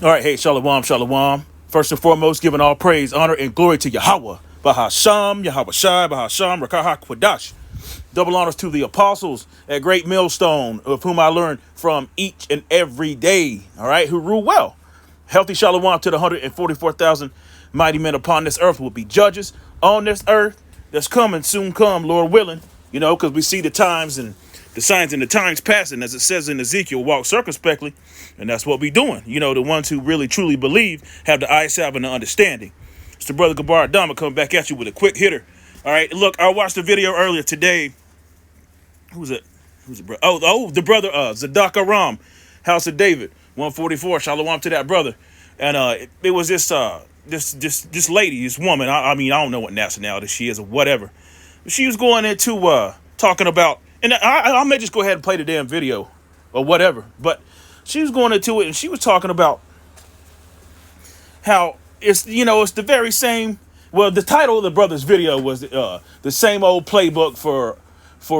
All right, hey, shalom, shalom. First and foremost, giving all praise, honor, and glory to Yahweh. Bahasham, Yahweh Shai, Bahasham, Rakaha Kwadash. Double honors to the apostles at Great Millstone, of whom I learned from each and every day, all right, who rule well. Healthy shalom to the 144,000 mighty men upon this earth will be judges on this earth that's coming, soon come, Lord willing, because we see the times and the signs and the times passing, as it says in Ezekiel, walk circumspectly, and that's what we doing. The ones who really truly believe have the eyes, have, and the understanding. It's the brother Gabar Adama coming back at you with a quick hitter. All right, look, I watched a video earlier today. Who's it, bro? The brother Zadok Aram, House of David, 144. Shalom to that brother. And it was this lady, this woman. I mean, I don't know what nationality she is or whatever. But she was going into talking about, and I may just go ahead and play the damn video or whatever. But she was going into it, and she was talking about how it's the very same. Well, the title of the brother's video was the same old playbook for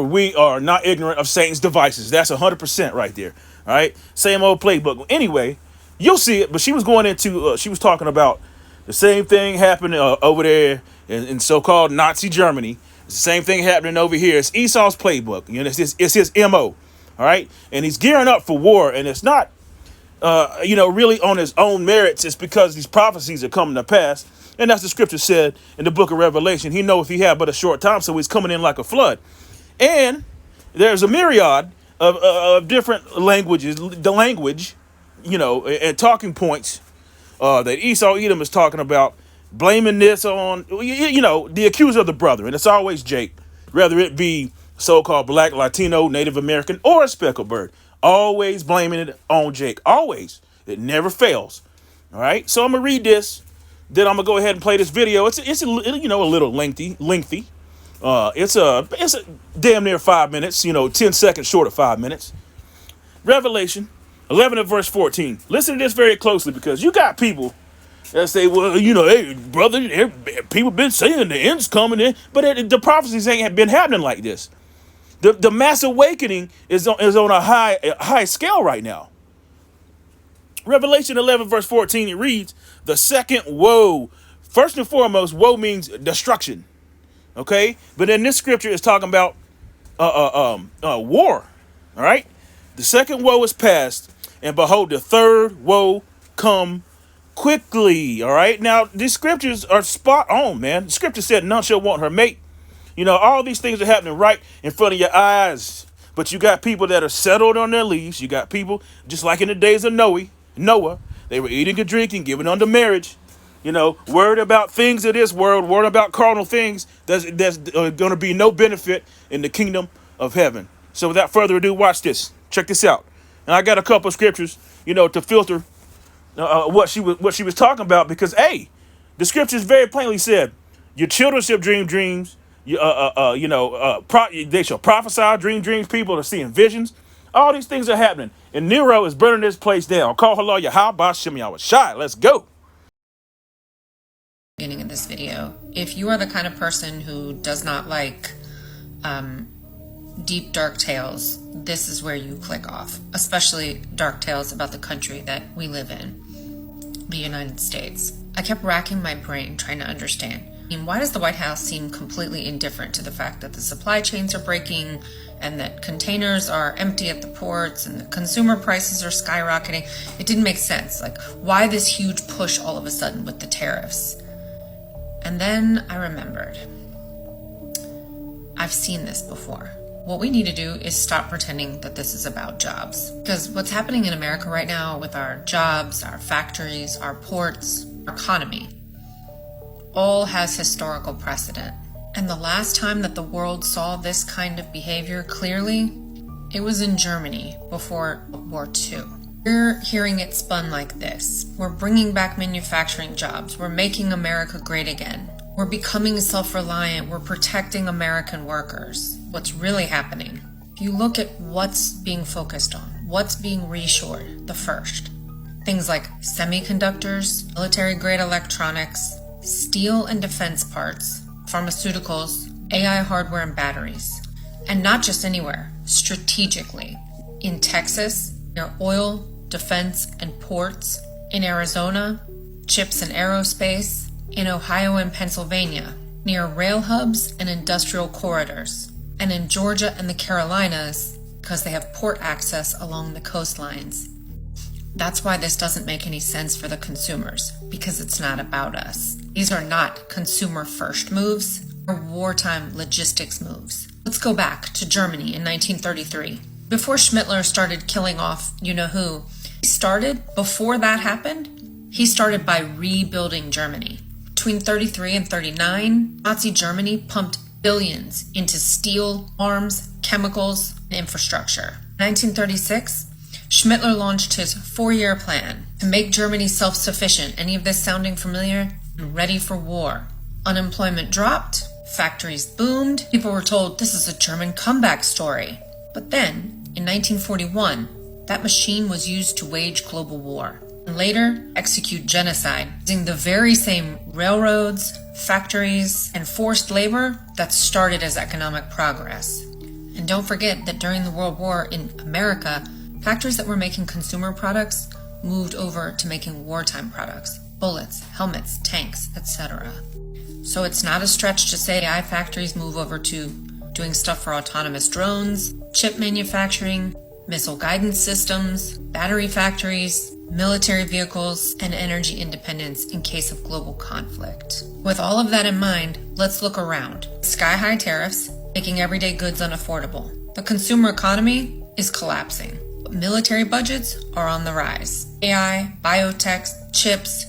we are not ignorant of Satan's devices. That's 100% right there. All right, same old playbook. Anyway, you'll see it. But she was going into she was talking about the same thing happening over there in so-called Nazi Germany. It's the same thing happening over here. It's Esau's playbook. It's his MO. All right, and he's gearing up for war, and it's not really on his own merits. It's because these prophecies are coming to pass. And as the scripture said in the book of Revelation, he knoweth he had but a short time, so he's coming in like a flood. And there's a myriad of different languages, the language, and talking points that Esau Edom is talking about, blaming this on, the accuser of the brother. And it's always Jake, whether it be so-called black, Latino, Native American, or a speckled bird. Always blaming it on Jake. Always. It never fails. All right. So I'm going to read this. Then I'm going to go ahead and play this video. It's a little lengthy. It's a damn near 5 minutes, 10 seconds short of 5 minutes. Revelation 11 and verse 14. Listen to this very closely, because you got people that say, well, hey, brother, people been saying the end's coming in, but the prophecies ain't been happening like this. The mass awakening is on a high scale right now. Revelation 11 verse 14, it reads, the second woe. First and foremost, woe means destruction. Okay? But in this scripture is talking about war. All right? The second woe is past, and behold, the third woe come quickly. All right? Now, these scriptures are spot on, man. The scripture said none shall want her mate. All these things are happening right in front of your eyes. But you got people that are settled on their leaves. You got people, just like in the days of Noah, they were eating and drinking, giving unto marriage. Worried about things of this world, worried about carnal things. That's going to be no benefit in the kingdom of heaven. So without further ado, watch this. Check this out. And I got a couple of scriptures, to filter what she was talking about, because the scriptures very plainly said, your children shall dream dreams. They shall prophesy, dream dreams. People are seeing visions. All these things are happening, and Nero is burning this place down. Call Halal Yahweh Bashem Yahweh Shai. Let's go. Beginning of this video, if you are the kind of person who does not like deep dark tales, this is where you click off, especially dark tales about the country that we live in, the United States. I kept racking my brain trying to understand. Why does the White House seem completely indifferent to the fact that the supply chains are breaking and that containers are empty at the ports and the consumer prices are skyrocketing? It didn't make sense. Like, why this huge push all of a sudden with the tariffs? And then I remembered. I've seen this before. What we need to do is stop pretending that this is about jobs. Because what's happening in America right now with our jobs, our factories, our ports, our economy, all has historical precedent. And the last time that the world saw this kind of behavior clearly, it was in Germany before World War II. We're hearing it spun like this. We're bringing back manufacturing jobs. We're making America great again. We're becoming self-reliant. We're protecting American workers. What's really happening? If you look at what's being focused on, what's being reshored the first, things like semiconductors, military-grade electronics, steel and defense parts, pharmaceuticals, AI hardware and batteries. And not just anywhere, strategically. In Texas, near oil, defense, and ports, In Arizona, chips and aerospace. In Ohio and Pennsylvania, near rail hubs and industrial corridors. And in Georgia and the Carolinas, because they have port access along the coastlines. That's why this doesn't make any sense for the consumers, because it's not about us. These are not consumer-first moves, or wartime logistics moves. Let's go back to Germany in 1933. Before Schmittler started killing off you-know-who, before that happened, he started by rebuilding Germany. Between 33 and 39, Nazi Germany pumped billions into steel, arms, chemicals, and infrastructure. In 1936, Schmittler launched his 4-year plan to make Germany self-sufficient. Any of this sounding familiar? And ready for war. Unemployment dropped, factories boomed, people were told this is a German comeback story. But then, in 1941, that machine was used to wage global war, and later execute genocide, using the very same railroads, factories, and forced labor that started as economic progress. And don't forget that during the World War in America, factories that were making consumer products moved over to making wartime products, bullets, helmets, tanks, etc. So it's not a stretch to say AI factories move over to doing stuff for autonomous drones, chip manufacturing, missile guidance systems, battery factories, military vehicles, and energy independence in case of global conflict. With all of that in mind, let's look around. Sky-high tariffs, making everyday goods unaffordable. The consumer economy is collapsing. Military budgets are on the rise. AI, biotech, chips,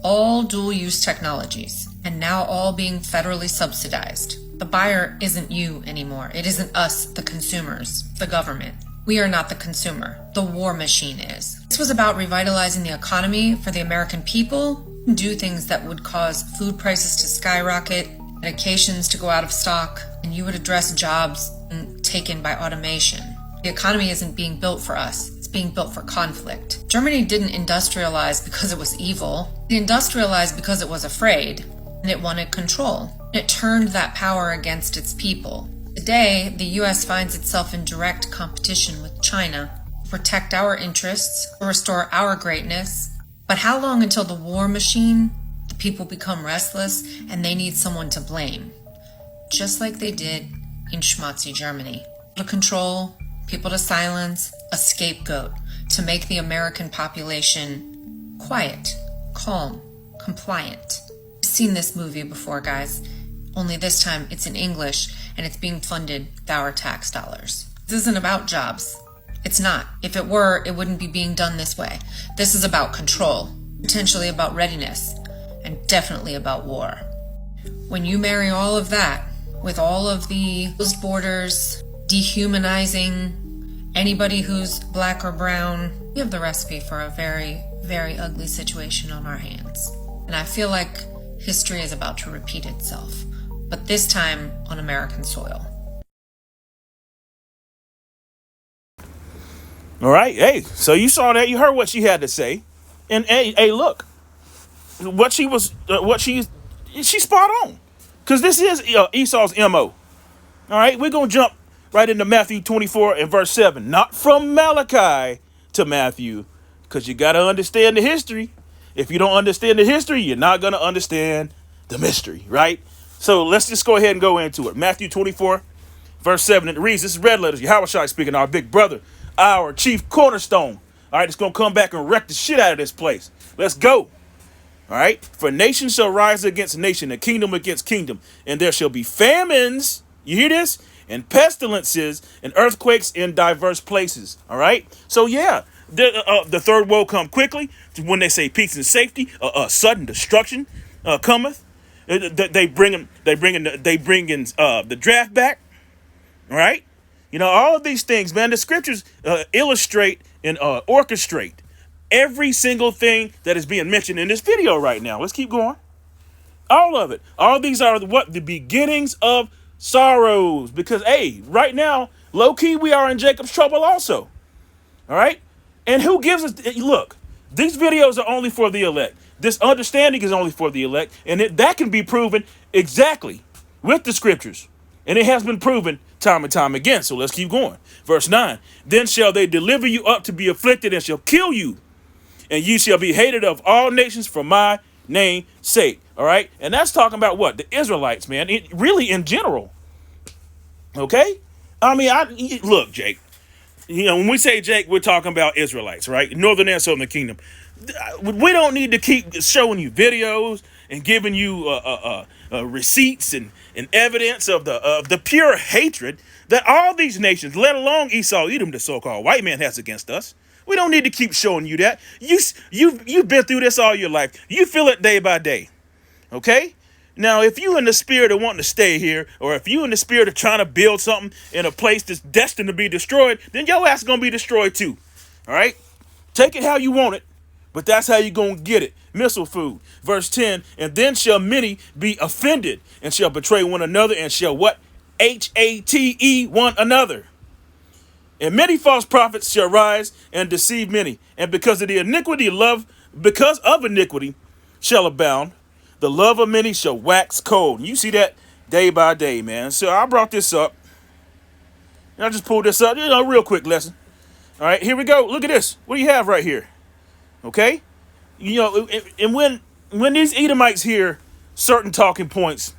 all dual-use technologies, and now all being federally subsidized. The buyer isn't you anymore. It isn't us, the consumers, the government. We are not the consumer. The war machine is. This was about revitalizing the economy for the American people, do things that would cause food prices to skyrocket, medications to go out of stock, and you would address jobs taken by automation. The economy isn't being built for us. It's being built for conflict. Germany didn't industrialize because it was evil. It industrialized because it was afraid, and it wanted control. It turned that power against its people. Today, the U.S. finds itself in direct competition with China to protect our interests, to restore our greatness. But how long until the war machine, the people become restless, and they need someone to blame? Just like they did in Schmatzi Germany. To control, people to silence, a scapegoat to make the American population quiet, calm, compliant. I've seen this movie before, guys. Only this time it's in English and it's being funded with our tax dollars. This isn't about jobs. It's not. If it were, it wouldn't be being done this way. This is about control, potentially about readiness, and definitely about war. When you marry all of that with all of the closed borders, dehumanizing anybody who's black or brown, we have the recipe for a very, very ugly situation on our hands. And I feel like history is about to repeat itself, but this time on American soil. All right, hey, so you saw that, you heard what she had to say, and hey, look, she's spot on, because this is Esau's MO. All right, we're gonna jump right into Matthew 24 and verse 7, not from Malachi to Matthew, because you gotta understand the history. If you don't understand the history, you're not gonna understand the mystery, right? So let's just go ahead and go into it. Matthew 24, verse 7, it reads, this is Red Letters, Yahushua speaking, our big brother, our chief cornerstone. All right, it's going to come back and wreck the shit out of this place. Let's go. All right, for nation shall rise against nation, and kingdom against kingdom, and there shall be famines, you hear this? And pestilences and earthquakes in diverse places. All right, so yeah, the third woe come quickly. When they say peace and safety, sudden destruction cometh. They bring in the draft back. All right. You know, all of these things, man, the scriptures illustrate and orchestrate every single thing that is being mentioned in this video right now. Let's keep going. All of it. All these are the beginnings of sorrows. Because, hey, right now, low key, we are in Jacob's trouble also. All right. And who gives us, look, these videos are only for the elect. This understanding is only for the elect. And that can be proven exactly with the scriptures. And it has been proven time and time again. So let's keep going. Verse 9. Then shall they deliver you up to be afflicted and shall kill you. and you shall be hated of all nations for my name's sake. All right, and that's talking about what? The Israelites, man. Really, in general. Okay, I mean, look, Jake. When we say Jake, we're talking about Israelites, right? Northern and Southern Kingdom. We don't need to keep showing you videos and giving you receipts and evidence of the pure hatred that all these nations, let alone Esau, Edom, the so-called white man, has against us. We don't need to keep showing you that. You've been through this all your life. You feel it day by day. Okay? Now, if you in the spirit of wanting to stay here, or if you in the spirit of trying to build something in a place that's destined to be destroyed, then your ass is going to be destroyed too. All right? Take it how you want it, but that's how you going to get it. Missile food. Verse 10, and then shall many be offended, and shall betray one another, and shall what? Hate one another. And many false prophets shall rise and deceive many. And because of iniquity shall abound, the love of many shall wax cold. You see that day by day, man. So I brought this up. And I just pulled this up, real quick lesson. All right, here we go. Look at this. What do you have right here? Okay? And when these Edomites hear certain talking points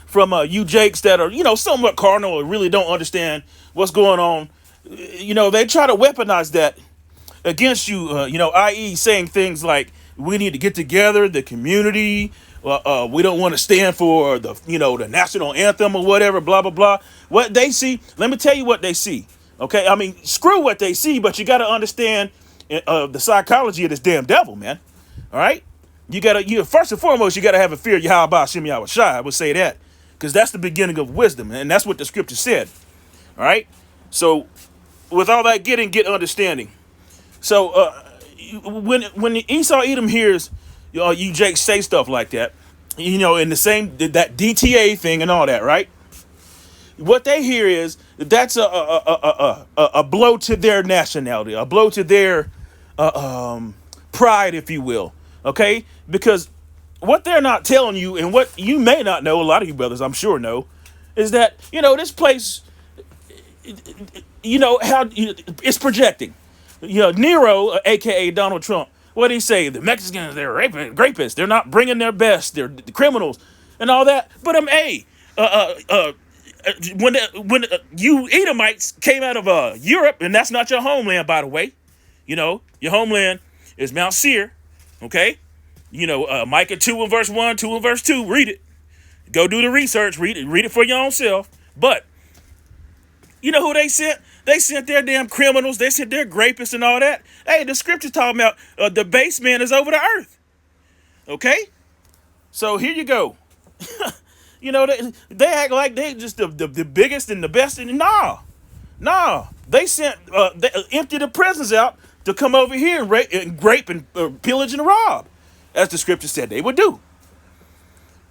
from you Jakes that are, somewhat carnal or really don't understand what's going on, they try to weaponize that against you, i.e. saying things like, we need to get together, the community. We don't want to stand for the national anthem or whatever, blah, blah, blah. What they see, let me tell you what they see. Okay, I mean, screw what they see, but you got to understand the psychology of this damn devil, man. All right? First and foremost, you got to have a fear of Yahweh Shem Yahweh Shai. I would say that, because that's the beginning of wisdom, and that's what the scripture said. All right? So, with all that, get understanding. So, when Esau Edom hears you Jake say stuff like that, in the same that DTA thing and all that, right? What they hear is that's a blow to their nationality, a blow to their pride, if you will. Okay, because what they're not telling you, and what you may not know, a lot of you brothers, I'm sure know, is that this place, how it's projecting. Nero, aka Donald Trump, what did he say? The Mexicans, they're rapists. They're not bringing their best. They're the criminals and all that. But when you Edomites came out of Europe, and that's not your homeland, by the way. Your homeland is Mount Seir. Okay, Micah 2 and verse 1, 2 and verse 2. Read it. Go do the research. Read it for your own self. But you know who they sent? They sent their damn criminals. They sent their rapists and all that. Hey, the scripture talking about the base man is over the earth. Okay? So here you go. They act like they just the biggest and the best. And nah. They they emptied the prisons out to come over here and rape and pillage and rob, as the scripture said they would do.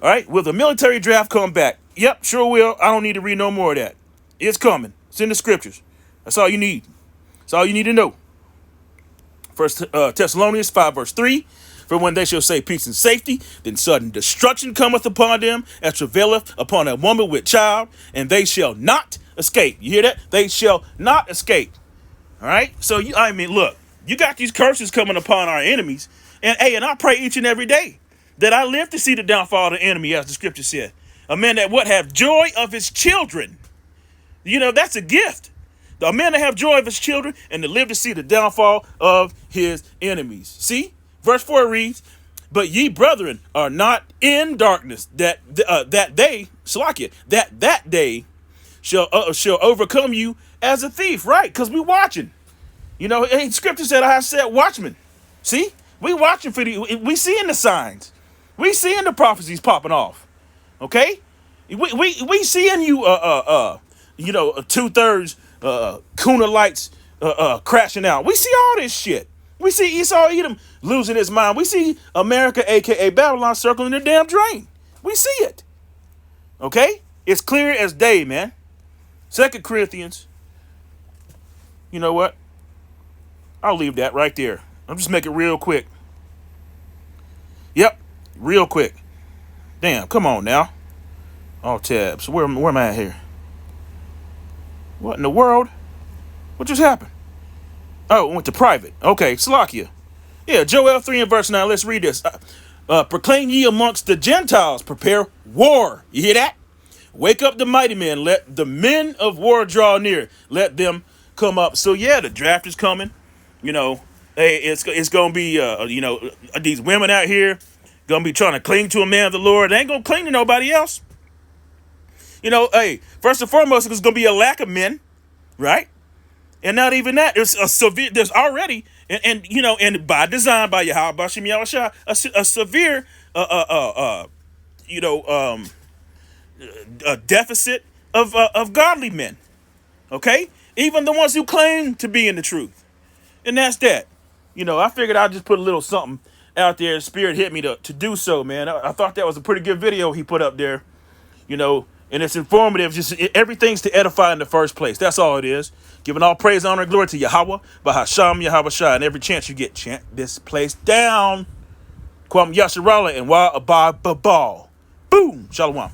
All right? Will the military draft come back? Yep, sure will. I don't need to read no more of that. It's coming. It's in the scriptures. That's all you need. That's all you need to know. First Thessalonians 5 verse 3. For when they shall say peace and safety, then sudden destruction cometh upon them, as travaileth upon a woman with child, and they shall not escape. You hear that? They shall not escape. All right? So, look, you got these curses coming upon our enemies. And I pray each and every day that I live to see the downfall of the enemy, as the scripture said. A man that would have joy of his children. That's a gift. A man to have joy of his children and to live to see the downfall of his enemies. See? Verse 4 reads, but ye brethren are not in darkness, that day shall overcome you as a thief. Right? Because we watching. Scripture said, I have set watchmen. See? We watching for we seeing the signs. We seeing the prophecies popping off. Okay? We seeing you 2/3 Kuna lights crashing out. We see all this shit. We see Esau Edom losing his mind. We see America, aka Babylon, circling the damn drain. We see it. Okay? It's clear as day, man. 2 Corinthians. You know what? I'll leave that right there. I'll just make it real quick. Yep, real quick. Damn, come on now. All tabs. Where am I at here? What in the world? What just happened? Oh, it went to private. Okay, Salakia. Yeah, Joel 3 and verse 9. Let's read this. Proclaim ye amongst the Gentiles, prepare war. You hear that? Wake up the mighty men. Let the men of war draw near. Let them come up. So yeah, the draft is coming. You know, hey, it's gonna be these women out here gonna be trying to cling to a man of the Lord. They ain't gonna cling to nobody else. You know, hey, first and foremost, there's gonna be a lack of men, right? And not even that. There's already, and by design, by Yahweh Bashim Yahushua, a severe, a deficit of godly men. Okay, even the ones who claim to be in the truth, and that's that. You know, I figured I'd just put a little something out there. Spirit hit me to do so, man. I thought that was a pretty good video he put up there. You know, and it's informative. Just everything's to edify in the first place. That's all it is. Giving all praise, honor, and glory to Yahweh, Bahasham Yahweh Shai. And every chance you get, chant this place down. Kwam Yasharala and Wa Abba Babal. Boom. Shalom.